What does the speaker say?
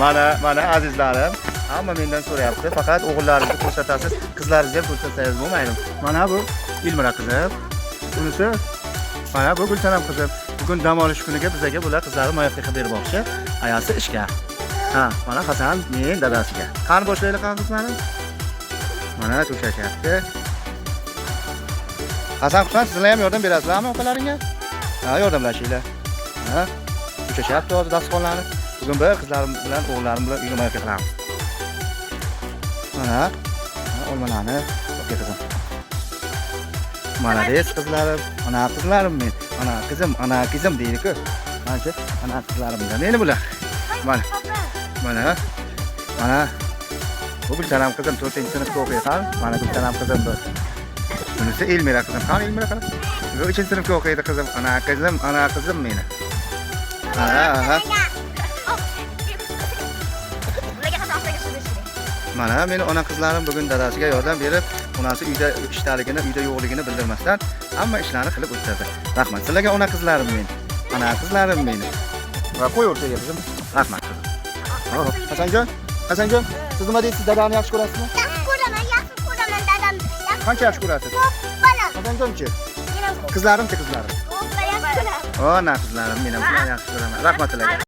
Mana azizlarim, hamma mendan so'rayapti. Faqat o'g'illaringizni ko'rsatasiz, qizlaringizni ham ko'rsatsangiz bo'lmaydi. Mana bu Ilmira qizim. Bunisi mana bu Gulsanam qizim. Bugun dam olish kuniga bizga bular qizlarni mayoqqa bermoqchi. Ayasi ishga. Ha, mana Hasan men dadasiga. Qani boshlaylik qizlarim. Mana to'shashyapti. Hasan Husan, sizlar ham yordam berasizlarmi opalaringga? Ha, yordamlashinglar. Ha, to'shashyapti hozir dasturxonlarni. Bugun bir qizlarim bilan o'g'illarim bilan uyga mayoqqa qilamiz. Mana olmalarni o'qiydi qizim. Malades qizlarim, ana qizlarim men. Ana qizim deydi-ku. Mana ana qizlarim da meni bular. Mana bu Gulsanam qizim 4-sinfda o'qiydi. Mana Gulsanam qizim bu. Bunisi Elmira qizim. Qani Elmira qani? Bu 3-sinfda o'qiydi qizim. Ana qizim meni. Aha. Mana meni ona qizlarim bugun dadasiga yordam berib, onasi uyda ishdaligini, uyda yo'qligini bildirmasdan hamma ishlarni qilib o'tadi. Rahmat. Sizlarga ona qizlarim men. Ana qizlarim meni. Va qo'y o'rtaga qizim. Rahmat. Hasanjon, siz nima deysiz? Dadani yaxshi ko'rasizmi? Yaxshi ko'raman dadam. Qancha yaxshi ko'rasiz? Balam. Hasanjonchi? Qizlarim. Yaxshi ko'raman. Ana qizlarim men ham yaxshi ko'raman. Rahmat.